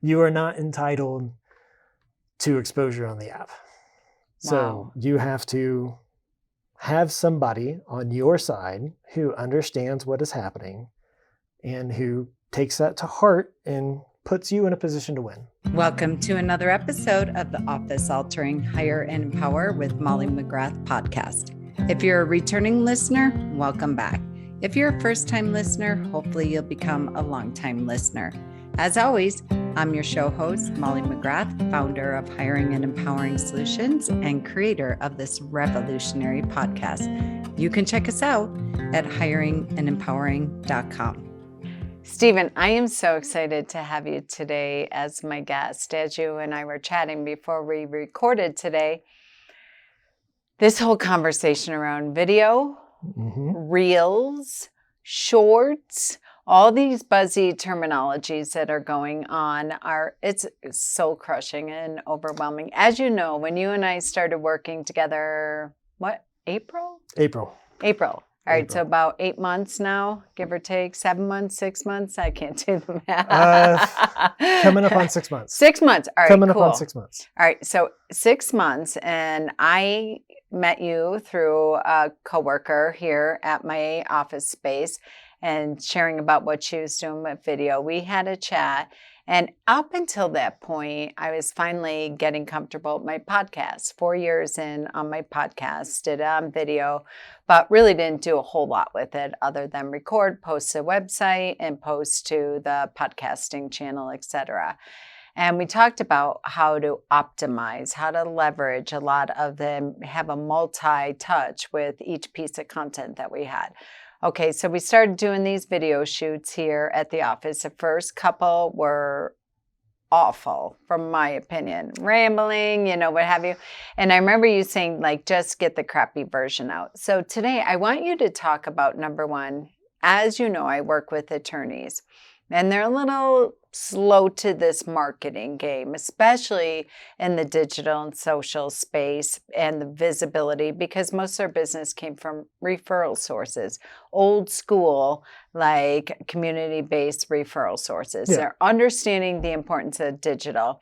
you are not entitled to exposure on the app. So you have to have somebody on your side who understands what is happening and who takes that to heart and puts you in a position to win. Welcome to another episode of the Office Altering Hire and Empower with Molly McGrath podcast. If you're a returning listener, welcome back. If you're a first-time listener, hopefully you'll become a long-time listener. As always, I'm your show host, Molly McGrath, founder of Hiring and Empowering Solutions and creator of this revolutionary podcast. You can check us out at hiringandempowering.com. Stephen, I am so excited to have you today as my guest. As you and I were chatting before we recorded today, this whole conversation around video, reels, shorts, all these buzzy terminologies that are going on it's soul crushing and overwhelming. As you know, when you and I started working together, April? April. All right, so about 8 months now, give or take, 7 months, 6 months. I can't do the math. Coming up on 6 months. 6 months. All right, Coming cool. up on 6 months. All right, so 6 months, and I met you through a coworker here at my office space and sharing about what she was doing with video. We had a chat. And up until that point, I was finally getting comfortable with my podcast. 4 years in on my podcast, did it on video, but really didn't do a whole lot with it other than record, post to the website, and post to the podcasting channel, etc. And we talked about how to optimize, how to leverage a lot of them, have a multi-touch with each piece of content that we had. Okay, so we started doing these video shoots here at the office. The first couple were awful, from my opinion. Rambling, what have you. And I remember you saying, just get the crappy version out. So today, I want you to talk about, number one, as you know, I work with attorneys. And they're a little slow to this marketing game, especially in the digital and social space and the visibility, because most of their business came from referral sources, old school, like community-based referral sources. Yeah. They're understanding the importance of digital.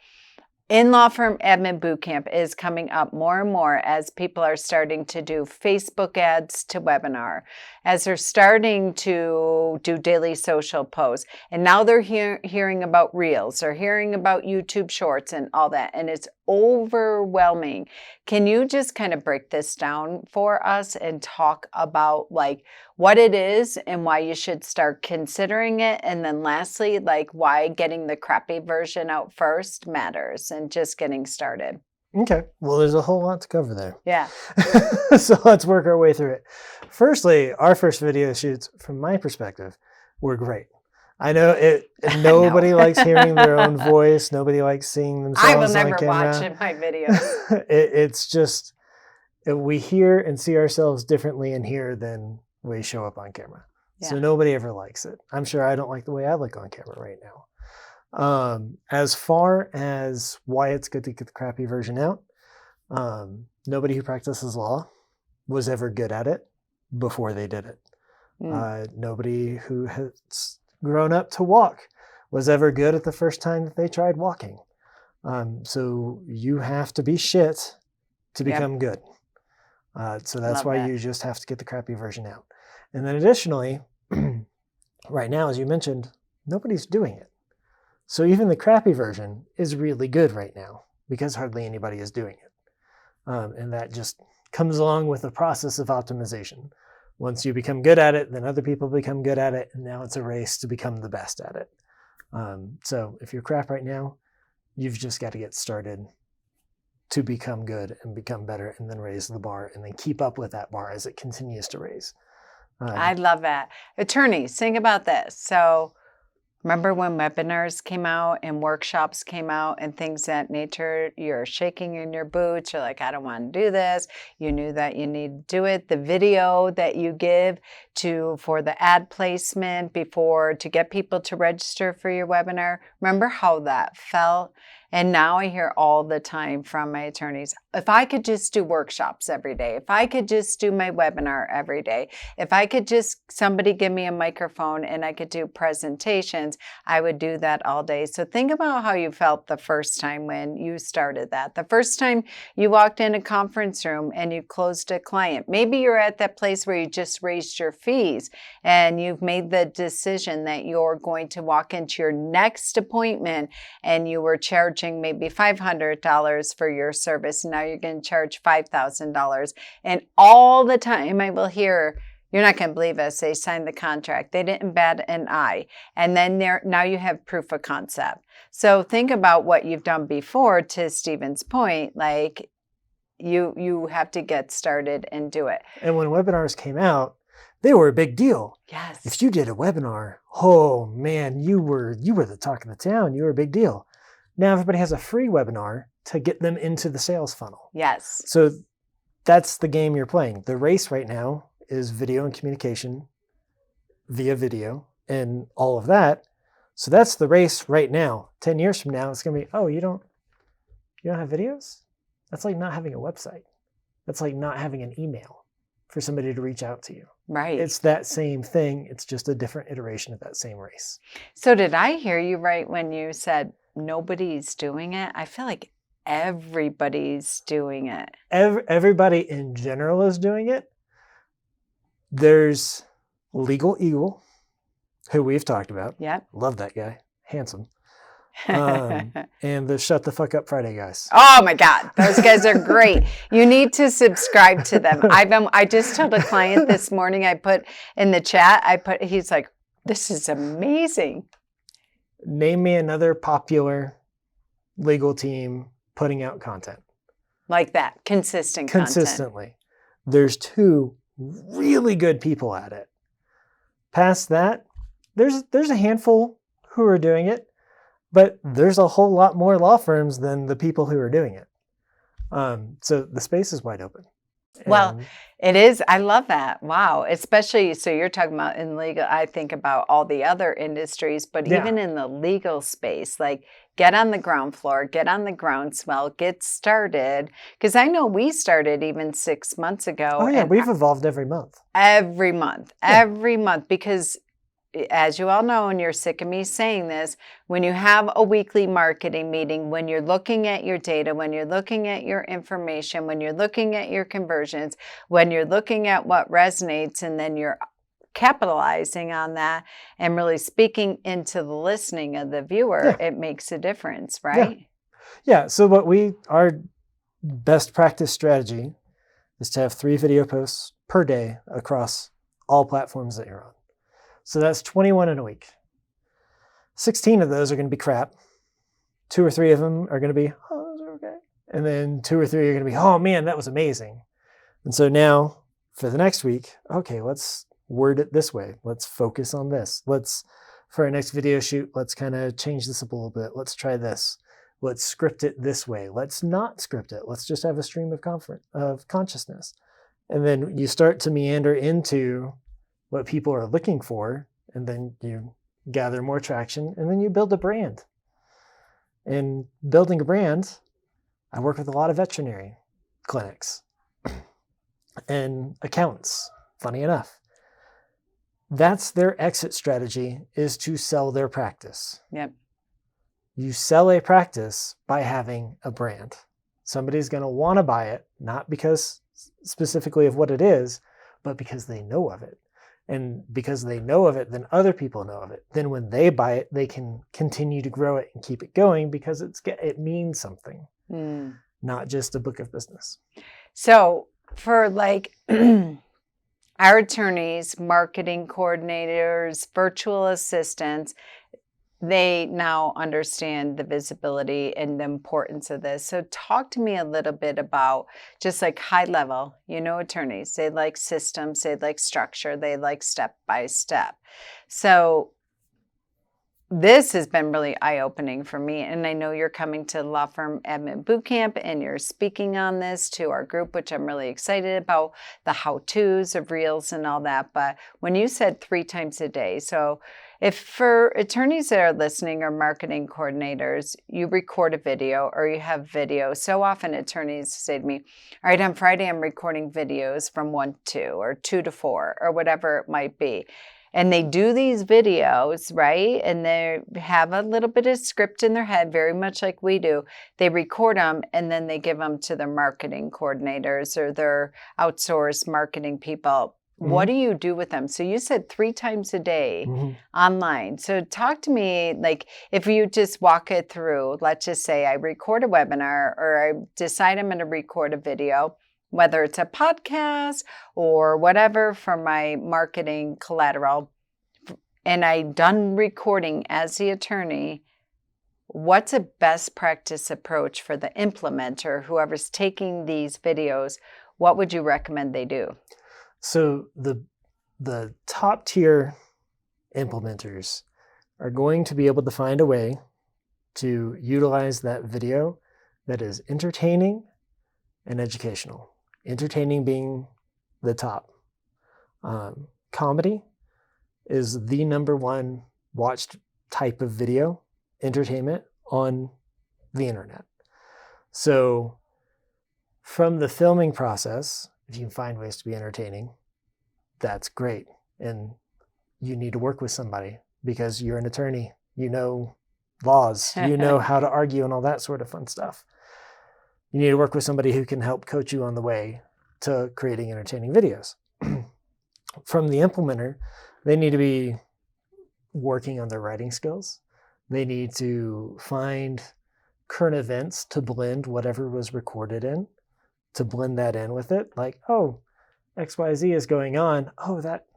In-law firm admin bootcamp is coming up more and more as people are starting to do Facebook ads to webinar, as they're starting to do daily social posts. And now they're hearing about reels, they're hearing about YouTube shorts and all that. And it's overwhelming. Can you just kind of break this down for us and talk about what it is and why you should start considering it? And then lastly, why getting the crappy version out first matters and just getting started. Okay. Well, there's a whole lot to cover there. Yeah. So let's work our way through it. Firstly, our first video shoots, from my perspective, were great. I know nobody likes hearing their own voice. Nobody likes seeing themselves on camera. I will never watch in my videos. It's just, we hear and see ourselves differently in here than we show up on camera. Yeah. So nobody ever likes it. I'm sure I don't like the way I look on camera right now. As far as why it's good to get the crappy version out, nobody who practices law was ever good at it before they did it. Nobody who has grown up to walk was ever good at the first time that they tried walking. So you have to be shit to become good. So that's why you just have to get the crappy version out. And then additionally, right now, as you mentioned, nobody's doing it. So even the crappy version is really good right now because hardly anybody is doing it. And that just comes along with the process of optimization. Once you become good at it, then other people become good at it, and now it's a race to become the best at it. So if you're crap right now, you've just got to get started to become good and become better, and then raise the bar, and then keep up with that bar as it continues to raise. I love that. Attorneys, think about this. So remember when webinars came out and workshops came out and things of that nature, you're shaking in your boots. You're like, I don't want to do this. You knew that you need to do it. The video that you give for the ad placement to get people to register for your webinar. Remember how that felt? And now I hear all the time from my attorneys, if I could just do workshops every day, if I could just do my webinar every day, if I could just somebody give me a microphone and I could do presentations, presentations, I would do that all day. So think about how you felt the first time when you started that. The first time you walked in a conference room and you closed a client. Maybe you're at that place where you just raised your fees and you've made the decision that you're going to walk into your next appointment and you were charging maybe $500 for your service. Now you're going to charge $5,000. And all the time I will hear, you're not going to believe us, they signed the contract. They didn't bat an eye. And then now you have proof of concept. So think about what you've done before, to Stephen's point, like you have to get started and do it. And when webinars came out, they were a big deal. Yes. If you did a webinar, oh man, you were the talk of the town. You were a big deal. Now everybody has a free webinar to get them into the sales funnel. Yes. So that's the game you're playing. The race right now is video and communication via video and all of that. So that's the race right now. 10 years from now, it's going to be, oh, you don't have videos? That's like not having a website. That's like not having an email for somebody to reach out to you. Right. It's that same thing. It's just a different iteration of that same race. So did I hear you right when you said nobody's doing it? I feel like everybody's doing it. Everybody in general is doing it. There's Legal Eagle, who we've talked about. Yep. Love that guy. Handsome. And the Shut the Fuck Up Friday guys. Oh my God. Those guys are great. You need to subscribe to them. I just told a client this morning, I put in the chat, he's like, this is amazing. Name me another popular legal team putting out content. Like that. Consistently. Content. There's 2 really good people at it. Past that, there's a handful who are doing it, but there's a whole lot more law firms than the people who are doing it. So the space is wide open. Well, it is. I love that. Wow. Especially, so you're talking about in legal, I think about all the other industries, but even in the legal space, like get on the ground floor, get on the groundswell, get started. Because I know we started even 6 months ago. Oh yeah, we've evolved every month. Every month, because as you all know, and you're sick of me saying this, when you have a weekly marketing meeting, when you're looking at your data, when you're looking at your information, when you're looking at your conversions, when you're looking at what resonates, and then you're capitalizing on that and really speaking into the listening of the viewer, it makes a difference, right? Yeah. So our best practice strategy is to have 3 video posts per day across all platforms that you're on. So that's 21 in a week. 16 of those are going to be crap. 2 or 3 of them are going to be, oh, those are okay. And then 2 or 3 are going to be, oh man, that was amazing. And so now for the next week, okay, let's word it this way. Let's focus on this. For our next video shoot, let's kind of change this up a little bit. Let's try this. Let's script it this way. Let's not script it. Let's just have a stream of consciousness. And then you start to meander into what people are looking for, and then you gather more traction, and then you build a brand. And building a brand, I work with a lot of veterinary clinics and accountants, funny enough. That's their exit strategy, is to sell their practice. Yep. You sell a practice by having a brand. Somebody's going to want to buy it, not because specifically of what it is, but because they know of it. And because they know of it, then other people know of it. Then when they buy it, they can continue to grow it and keep it going because it means something, not just a book of business. So for like our attorneys, marketing coordinators, virtual assistants, they now understand the visibility and the importance of this. So talk to me a little bit about just like high level, attorneys, they like systems, they like structure, they like step by step. So this has been really eye-opening for me. And I know you're coming to Law Firm Admin Bootcamp and you're speaking on this to our group, which I'm really excited about, the how-tos of Reels and all that. But when you said 3 times a day, so if for attorneys that are listening or marketing coordinators, you record a video or you have video, so often attorneys say to me, all right, on Friday, I'm recording videos from 1 to 2 or 2 to 4 or whatever it might be. And they do these videos, right? And they have a little bit of script in their head, very much like we do. They record them and then they give them to their marketing coordinators or their outsourced marketing people. What do you do with them? So you said 3 times a day online. So talk to me, like if you just walk it through, let's just say I record a webinar or I decide I'm going to record a video, whether it's a podcast or whatever for my marketing collateral, and I'm done recording as the attorney, what's a best practice approach for the implementer, whoever's taking these videos? What would you recommend they do? So the top tier implementers are going to be able to find a way to utilize that video that is entertaining and educational. Entertaining being the top. Comedy is the number one watched type of video entertainment on the internet. So from the filming process, if you can find ways to be entertaining, that's great. And you need to work with somebody because you're an attorney. You know laws. You know how to argue and all that sort of fun stuff. You need to work with somebody who can help coach you on the way to creating entertaining videos. From the implementer, they need to be working on their writing skills. They need to find current events to blend whatever was recorded in, to blend that in with it. Like, oh, XYZ is going on. Oh, that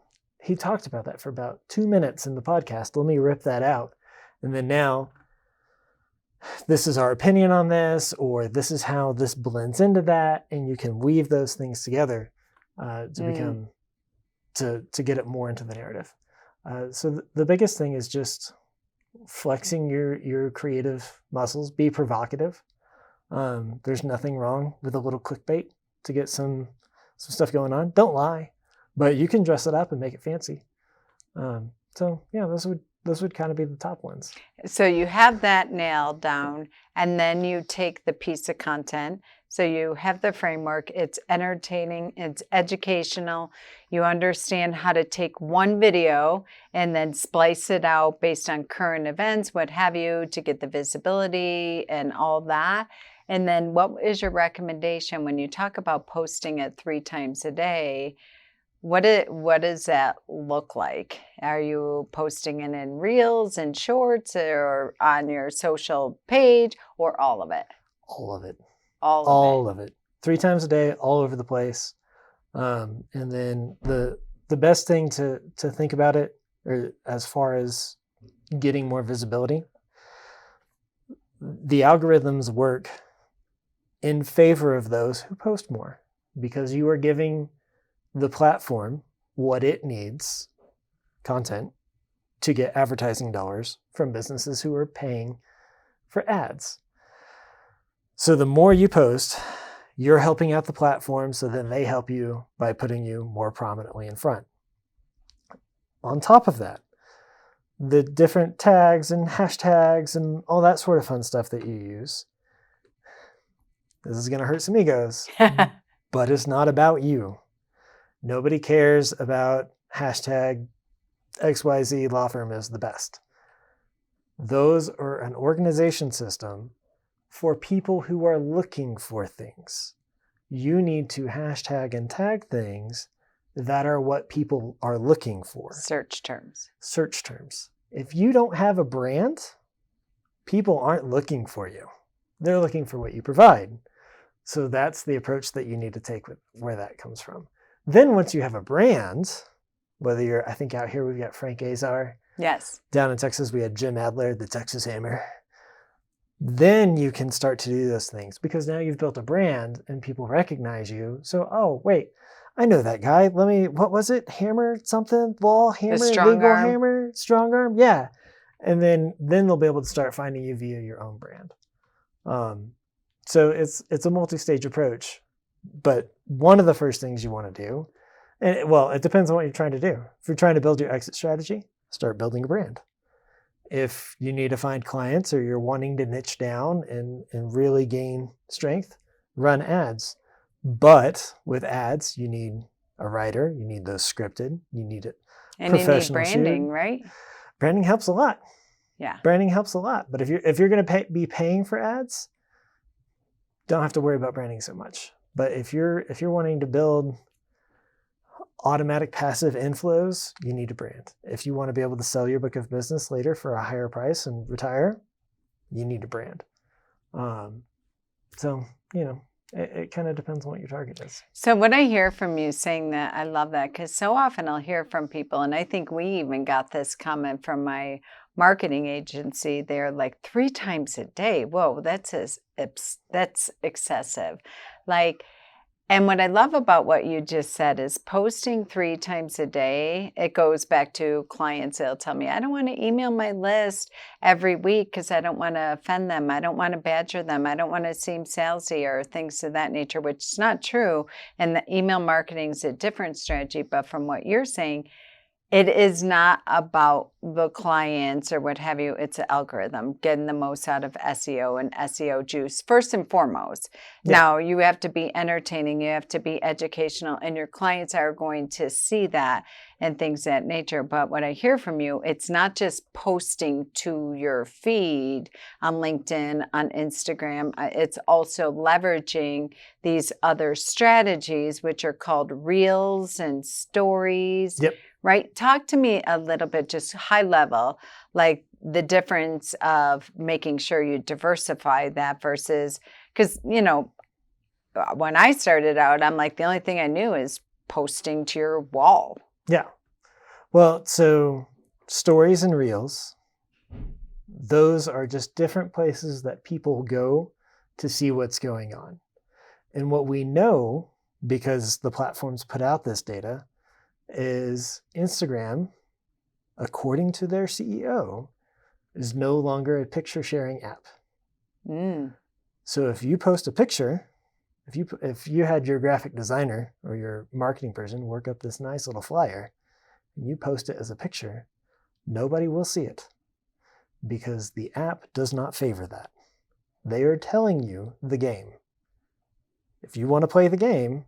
he talked about that for about 2 minutes in the podcast. Let me rip that out. And then now, this is our opinion on this, or this is how this blends into that. And you can weave those things together to get it more into the narrative. So the biggest thing is just flexing your creative muscles, be provocative. There's nothing wrong with a little clickbait to get some stuff going on. Don't lie, but you can dress it up and make it fancy. So yeah, those would kind of be the top ones. So you have that nailed down, and then you take the piece of content. So you have the framework. It's entertaining. It's educational. You understand how to take one video and then splice it out based on current events, what have you, to get the visibility and all that. And then what is your recommendation when you talk about posting it 3 times a day? What does that look like? Are you posting it in reels and shorts or on your social page, or all of it? All of it. All of it. 3 times a day, all over the place. And then the best thing to think about it, or as far as getting more visibility, the algorithms work in favor of those who post more, because you are giving the platform what it needs, content, to get advertising dollars from businesses who are paying for ads. So the more you post, you're helping out the platform, so then they help you by putting you more prominently in front. On top of that, the different tags and hashtags and all that sort of fun stuff that you use, this is going to hurt some egos, but it's not about you. Nobody cares about hashtag XYZ law firm is the best. Those are an organization system for people who are looking for things. You need to hashtag and tag things that are what people are looking for. Search terms. Search terms. If you don't have a brand, people aren't looking for you. They're looking for what you provide. So that's the approach that you need to take with where that comes from. Then once you have a brand, whether you're, I think out here we've got Frank Azar. Yes. Down in Texas, we had Jim Adler, the Texas Hammer. Then you can start to do those things because now you've built a brand and people recognize you. So, oh, wait, I know that guy. What was it? Hammer something? Law Hammer? Legal arm. Hammer? Strong Arm? Yeah. And then they'll be able to start finding you via your own brand. So it's a multi-stage approach. But one of the first things you want to do, and it depends on what you're trying to do. If you're trying to build your exit strategy, start building a brand. If you need to find clients or you're wanting to niche down and really gain strength, run ads. But with ads, you need a writer, you need those scripted, you need And you need professional branding, shoot. right? Branding helps a lot. Yeah. Branding helps a lot. But if you're going to be paying for ads, don't have to worry about branding so much. But if you're wanting to build automatic passive inflows, you need to brand. If you want to be able to sell your book of business later for a higher price and retire, you need to brand. So, it kind of depends on what your target is. So what I hear from you saying that, I love that, because so often I'll hear from people, and I think we even got this comment from my marketing agency. They're like 3 times a day. Whoa, that's excessive. And what I love about what you just said is posting 3 times a day. It goes back to clients. They'll tell me, I don't want to email my list every week because I don't want to offend them. I don't want to badger them. I don't want to seem salesy or things of that nature, which is not true. And the email marketing is a different strategy. But from what you're saying, it is not about the clients or what have you. It's an algorithm, getting the most out of SEO and SEO juice, first and foremost. Yeah. Now, you have to be entertaining, you have to be educational, and your clients are going to see that and things of that nature. But what I hear from you, it's not just posting to your feed on LinkedIn, on Instagram. It's also leveraging these other strategies, which are called reels and stories. Yep. Right? Talk to me a little bit, just high level, like the difference of making sure you diversify that versus, because, when I started out, I'm like, the only thing I knew is posting to your wall. Yeah. Well, so stories and reels, those are just different places that people go to see what's going on. And what we know, because the platforms put out this data, is Instagram, according to their CEO, is no longer a picture sharing app. So if you post a picture, if you had your graphic designer or your marketing person work up this nice little flyer and you post it as a picture, nobody will see it because the app does not favor that. They are telling you the game. If you want to play the game,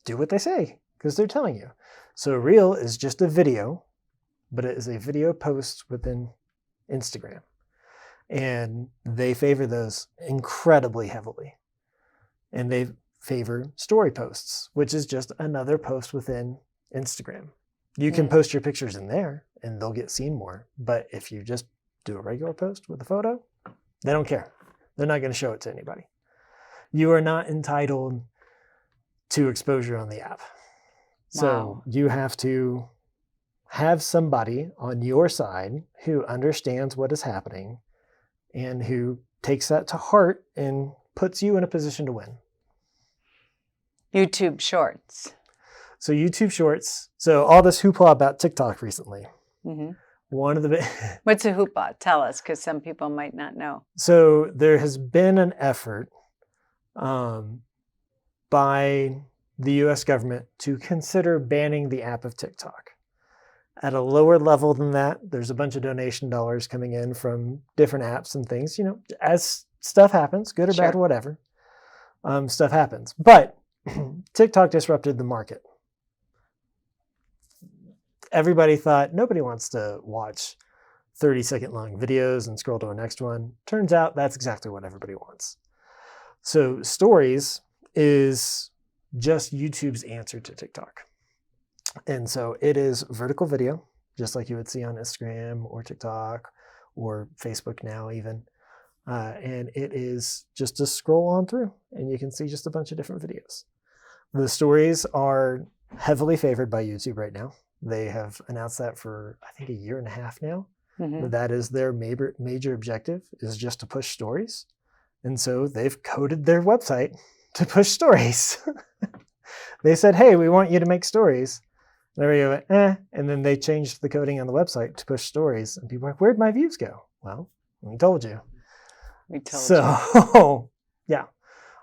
do what they say, because they're telling you. So a reel is just a video, but it is a video post within Instagram. And they favor those incredibly heavily. And they favor story posts, which is just another post within Instagram. You can post your pictures in there and they'll get seen more. But if you just do a regular post with a photo, they don't care. They're not going to show it to anybody. You are not entitled to exposure on the app. So you have to have somebody on your side who understands what is happening and who takes that to heart and puts you in a position to win. YouTube Shorts. So YouTube Shorts. So all this hoopla about TikTok recently. One of the What's a hoopla? Tell us, because some people might not know. So there has been an effort by the U.S. government to consider banning the app of TikTok. At a lower level than that, there's a bunch of donation dollars coming in from different apps and things. As stuff happens, good or bad, whatever, stuff happens. But TikTok disrupted the market. Everybody thought nobody wants to watch 30-second long videos and scroll to the next one. Turns out that's exactly what everybody wants. So stories is just YouTube's answer to TikTok. And so it is vertical video, just like you would see on Instagram or TikTok or Facebook now even. And it is just a scroll on through and you can see just a bunch of different videos. The stories are heavily favored by YouTube right now. They have announced that for, I think, 1.5 years now. That is their major objective, is just to push stories. And so they've coded their website to push stories. They said, hey, we want you to make stories. And everybody went, and then they changed the coding on the website to push stories. And people are like, where'd my views go? Well, we told you. We told you. So, yeah.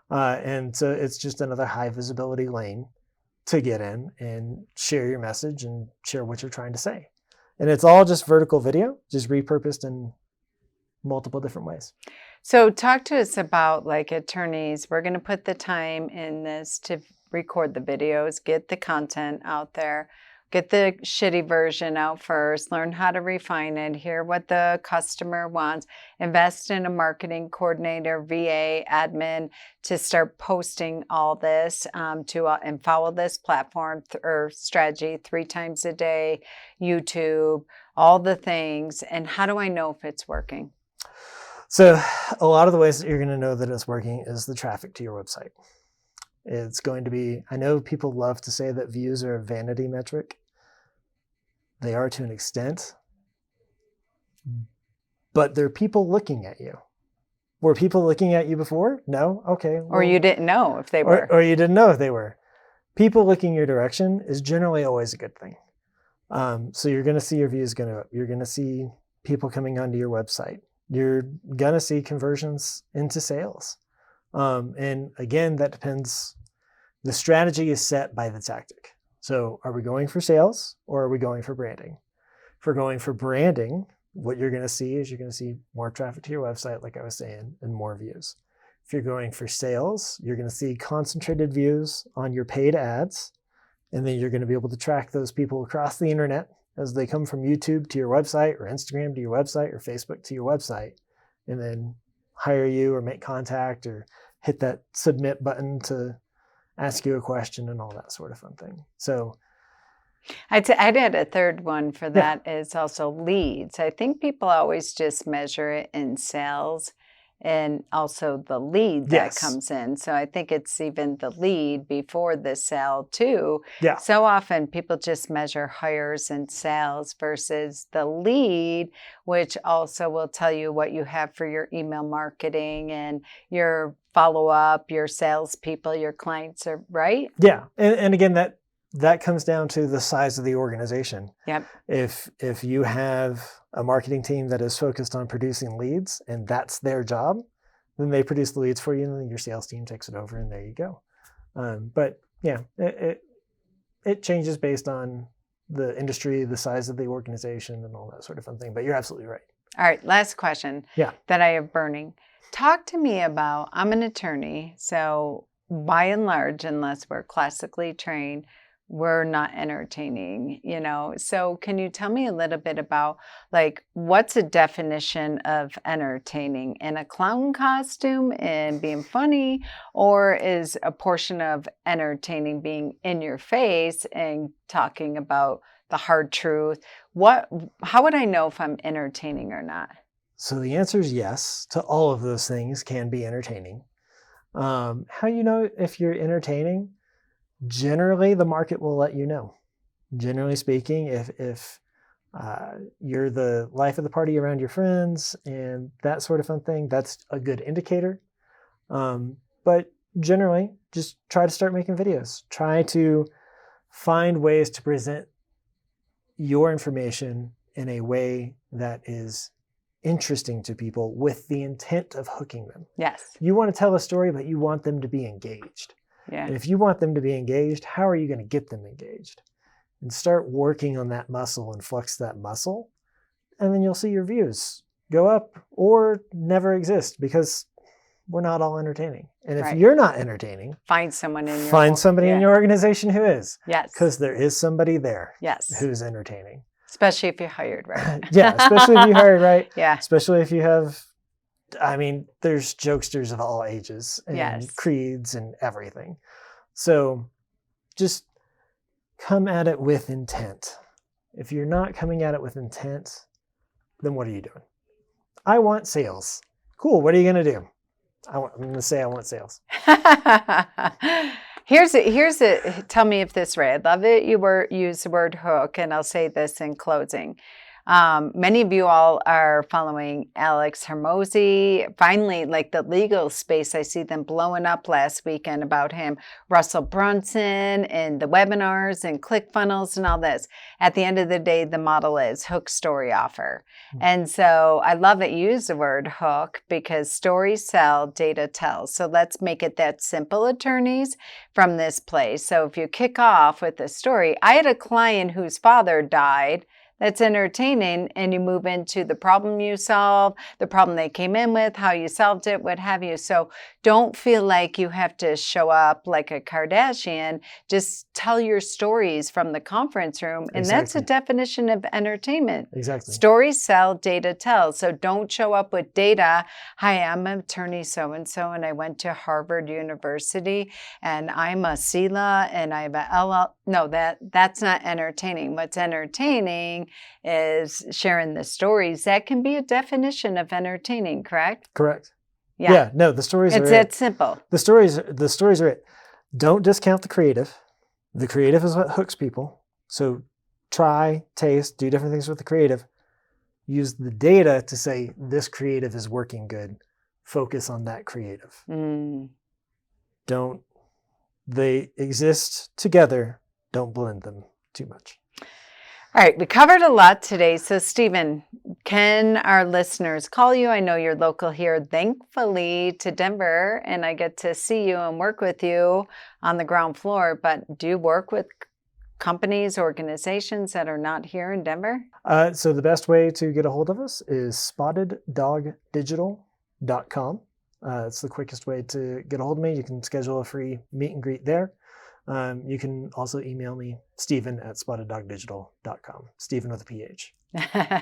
And so it's just another high visibility lane to get in and share your message and share what you're trying to say. And it's all just vertical video, just repurposed in multiple different ways. So talk to us about, like, attorneys. We're going to put the time in this to record the videos, get the content out there. get the shitty version out first, learn how to refine it, hear what the customer wants, invest in a marketing coordinator, VA, admin to start posting all this and follow this platform or strategy 3 times a day, YouTube, all the things. And how do I know if it's working? So a lot of the ways that you're going to know that it's working is the traffic to your website. It's going to be, I know people love to say that views are a vanity metric. They are to an extent, but they're people looking at you. Were people looking at you before? No? Okay. Well, or you didn't know if they were. Or you didn't know if they were. People looking your direction is generally always a good thing. So you're going to see your views going up. You're going to see people coming onto your website. You're going to see conversions into sales. And again, that depends. The strategy is set by the tactic. So are we going for sales or are we going for branding? If we're going for branding, what you're going to see is you're going to see more traffic to your website, like I was saying, and more views. If you're going for sales, you're going to see concentrated views on your paid ads. And then you're going to be able to track those people across the internet as they come from YouTube to your website or Instagram to your website or Facebook to your website, and then hire you or make contact or hit that submit button to ask you a question and all that sort of fun thing. So I'd add a third one for that is also leads. I think people always just measure it in sales and also the lead that comes in. So I think it's even the lead before the sale too. Yeah. So often people just measure hires and sales versus the lead, which also will tell you what you have for your email marketing and your follow-up, your salespeople, your clients are right. Yeah. And again, that comes down to the size of the organization. Yep. If you have a marketing team that is focused on producing leads and that's their job, then they produce the leads for you and then your sales team takes it over and there you go. But yeah, it changes based on the industry, the size of the organization and all that sort of fun thing. But you're absolutely right. All right. Last question that I have burning. Talk to me about, I'm an attorney, so by and large, unless we're classically trained, we're not entertaining, So can you tell me a little bit about what's a definition of entertaining? In a clown costume and being funny, or is a portion of entertaining being in your face and talking about the hard truth? How would I know if I'm entertaining or not? So the answer is yes to all of those things can be entertaining. How you know if you're entertaining? Generally, the market will let you know. Generally speaking, if you're the life of the party around your friends and that sort of fun thing, that's a good indicator. But generally, just try to start making videos. Try to find ways to present your information in a way that is interesting to people with the intent of hooking them. Yes. You want to tell a story, but you want them to be engaged. Yeah. And if you want them to be engaged, how are you going to get them engaged? And start working on that muscle and flex that muscle. And then you'll see your views go up or never exist because we're not all entertaining. And if you're not entertaining, find someone in your organization who is. Yes. Because there is somebody there who's entertaining. Especially if you're hired right. Yeah, especially if you hired right. Yeah. Especially if you have, there's jokesters of all ages and creeds and everything. So just come at it with intent. If you're not coming at it with intent, then what are you doing? I want sales. Cool. What are you going to do? I'm going to say I want sales. Here's it. Tell me if this is right. I love it. You use the word hook, and I'll say this in closing. Many of you all are following Alex Hormozi. Finally, the legal space, I see them blowing up last weekend about him. Russell Brunson and the webinars and ClickFunnels and all this. At the end of the day, the model is hook, story, offer. Mm-hmm. And so I love that you use the word hook because stories sell, data tells. So let's make it that simple, attorneys, from this place. So if you kick off with a story, I had a client whose father died that's entertaining, and you move into the problem you solve, the problem they came in with, how you solved it, what have you. So don't feel like you have to show up like a Kardashian. Just tell your stories from the conference room. And that's a definition of entertainment. Exactly. Stories sell, data tells. So don't show up with data. Hi, I'm attorney so-and-so, and I went to Harvard University, and I'm a CELA, and I have a LL. No, that's not entertaining. What's entertaining is sharing the stories. That can be a definition of entertaining, correct? Correct. Yeah. No, the stories are It's that simple. The stories are it. Don't discount the creative. The creative is what hooks people. So try, taste, do different things with the creative. Use the data to say this creative is working good. Focus on that creative. They exist together. Don't blend them too much. All right, we covered a lot today. So, Stephen, can our listeners call you? I know you're local here, thankfully, to Denver, and I get to see you and work with you on the ground floor. But do you work with companies, organizations that are not here in Denver? So the best way to get a hold of us is spotteddogdigital.com. It's the quickest way to get a hold of me. You can schedule a free meet and greet there. You can also email me, Stephen@spotteddogdigital.com. Stephen with a PH.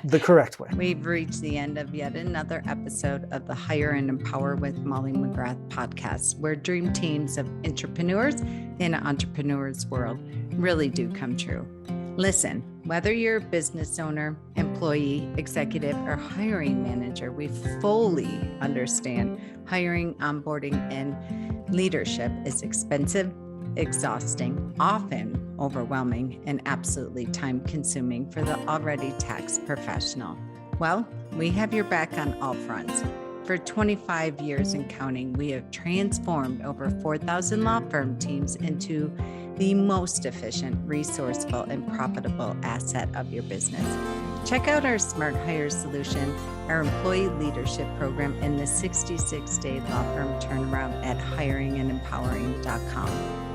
The correct way. We've reached the end of yet another episode of the Hire and Empower with Molly McGrath podcast, where dream teams of entrepreneurs in an entrepreneur's world really do come true. Listen, whether you're a business owner, employee, executive, or hiring manager, we fully understand hiring, onboarding, and leadership is expensive, exhausting, often overwhelming, and absolutely time-consuming for the already taxed professional. Well, we have your back on all fronts. For 25 years and counting, we have transformed over 4,000 law firm teams into the most efficient, resourceful, and profitable asset of your business. Check out our Smart Hire solution, our employee leadership program, and the 66-day law firm turnaround at hiringandempowering.com.